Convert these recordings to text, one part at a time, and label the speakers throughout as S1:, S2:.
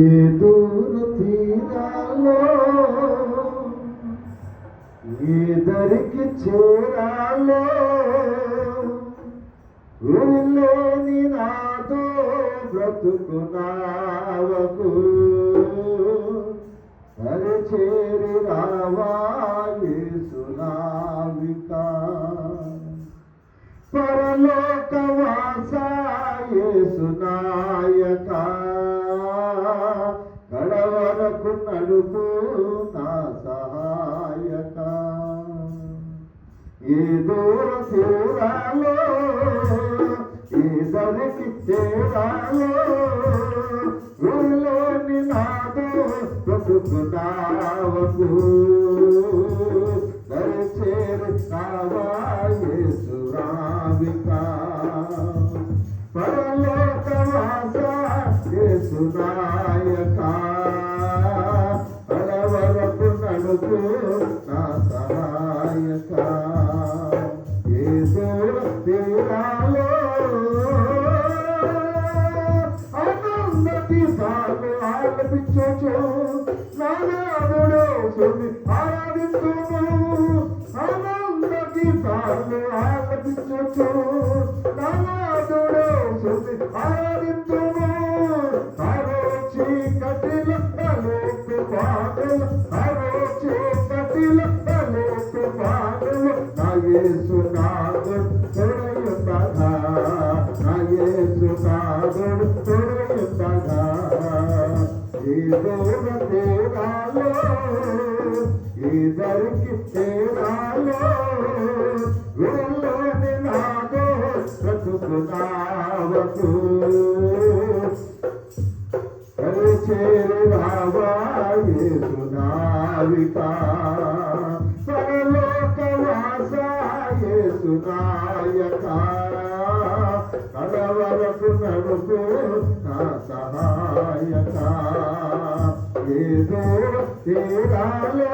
S1: దూర తీరాలో దరికి చేరాలో ఊళ్ళోని నాతో బ్రతుకునావకు చేరి రావా యేసునావిక పరలోకవాస యేసునాయక కడవరకు నడుపు నా సహాయక ఏ దూర తీరాలో ఈ దరికి చేరాలో ఊళ్ళోని నాదో బ్రతుకునావకు దరిచేరి రావా యేసునావిక పరలోకవాస యేసునాయక కడవరకు నడుపు నా సహాయక ఏ దూర తీరాలో ఆనందగీతాలు ఆలపించు నానాదుడు ఆరాధించుము ఆనందగీతాలు ఆలపించు నానాదుడు ఆరాధించుము ఆరో చీకటిల తలుపు బాధలు ఆరో చీకటిల తలుపు బాధలు నా యేసునాథుడు తోడయుండగా నా యేసునాథుడు తోడయుండగా ఈ దూర తీరాలో ఈ దరికి చేరాలో ఊళ్ళోని నాదో బ్రతుకునావకు చేరి రావా యేసునావిక పరలోకవాస యేసునాయక కడవరకు నడుపు నా సహాయక ఏ దూర తీరాలో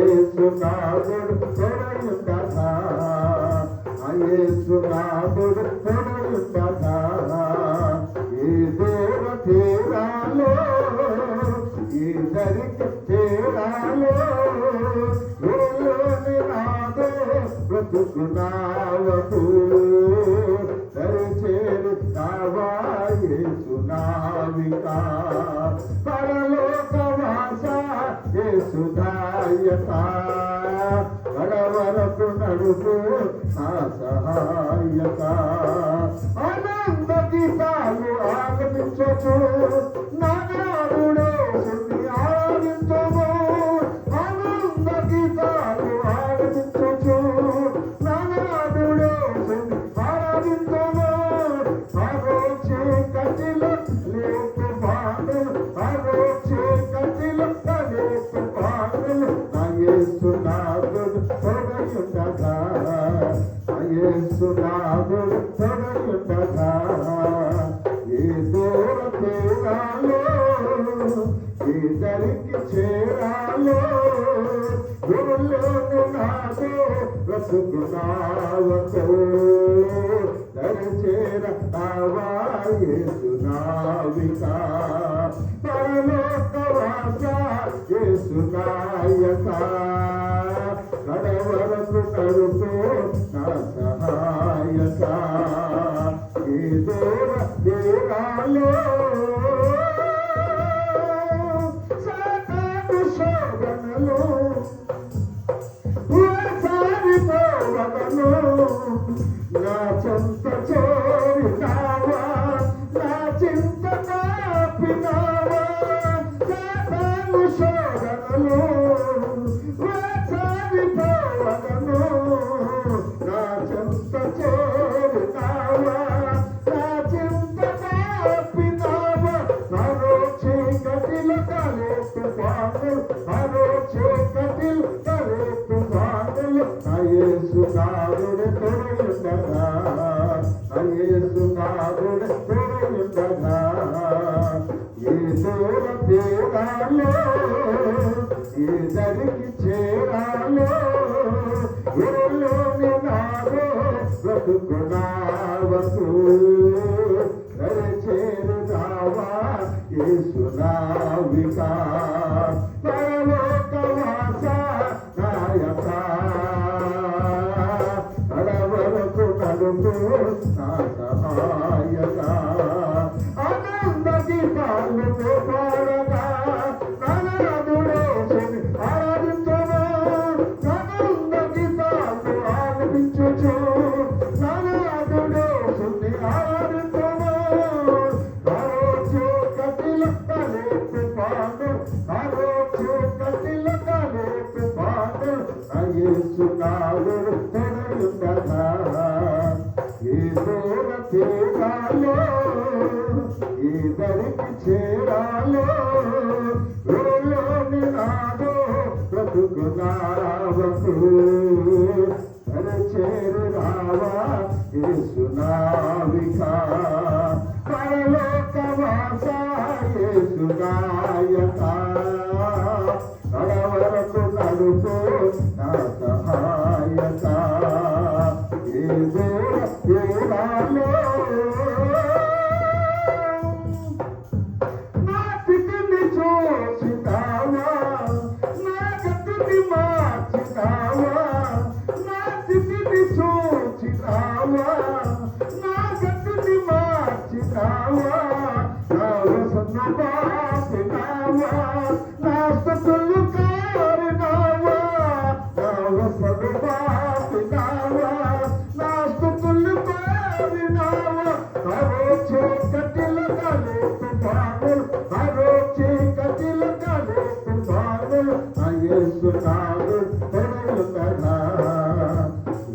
S1: యేసునాథుడు తోడయుండగా యేసునాథుడు తోడయుండగా ఈ దూర తీరాలో ఈ దరికి తీరాలో ఊళ్ళోని నాదో బ్రతుకునావకు దరిచేరి రావా యేసునావిక పరలోకవాస యేసునాయక కడవరకు నడుపు నా సహాయక ఆనందగీతాలు ఆలపించు నానాదుడు ఆరాధించుము ఆనందగీతాలు ఆలపించు నానాదుడు ఆరాధించుము ఆరో చీకటిలో లేపు బాధలు ఆరో చీకటిలో లేపు బాధలు నా యేసునాథుడు తోడయుండగా యేసునాథుడు తోడయుండగా ఏ దూర తీరాలో ఈ దరికి చేరాలో ఊళ్ళోని నాదో బ్రతుకునావకు దరిచేర రావా యేసునావిక పరలోకవాస యేసునాయక కడవరకు నడుపు నా సహాయక ఈ దూర తీరాలో సాతాను శోధనలు సారిపోవను నా చెంత చేరినావా నా చింత కాపినావా సాతాను శోధనలు సారిపోవను చెంత చేరినావా నా చింత పాపినావా మరో చీకటిలో తలెత్తు బాణులు మరో చీకటిలో తలెత్తు బాణులు నా యేసు నాదుడు తోడుండగా నా యేసు నాదుడు తోడుండగా ఏ దూర తీరాలో ఏ దరికి చేరాలో ఎరులోని నాదో బ్రతుకునావకు చేరుదావా యేసు నావికా పరలోకవాస నాయక కడవరకు నడుపు నా సహాయక ఆనంద గీతాలు పాడగా ననదుడేసుని ఆరాధించను ఆనంద గీతాలు ఆలపించుచు ననదుడేసుని ఆరాధించను మరో చీకటిలో తలెత్తు బాణు మరో చీకటిలో తలెత్తు బాణు నా యేసు నాదుడు తోడుండగా ఏ దూర తీరాలో ఏ దరికి చేరాలో ఊళ్ళోని నాదో బ్రతుకునావకు చేరు రావా యేసు నావికా పరలోకవాస యేసు నాయక కడవరకు నడుపు నా సహాయక ఏ దూర తీరాలో నా స్థితిని చూసినావా నా గతిని మార్చినావా నా స్థితిని చూచినావా నా గతిని మార్చినావా నా వసను బాపినావా నా స్థుతులు కారినావా నా వసను బాపినావా నా స్థుతులు కారినావా మరో చీకటిలో తలెత్తు బాణులు మరో చీకటిలో తలెత్తు బాణులు నా యేసు నాదుడు తోడుండగా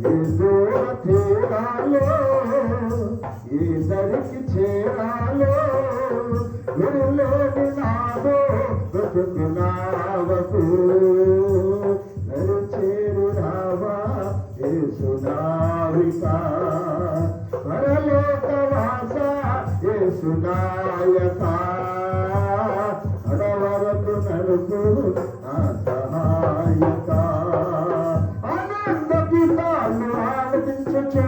S1: ఏ దూర తీరాలో ఏ దరికి చేరాలో గురిలోని నాదో బ్రతుకునావకు చేరు రావా యేసు నావికా పరలోకవాస యేసు నాయక అడవరకు నడుపు నా సహాయక ఆనంద గీతాలు ఆలపించుచు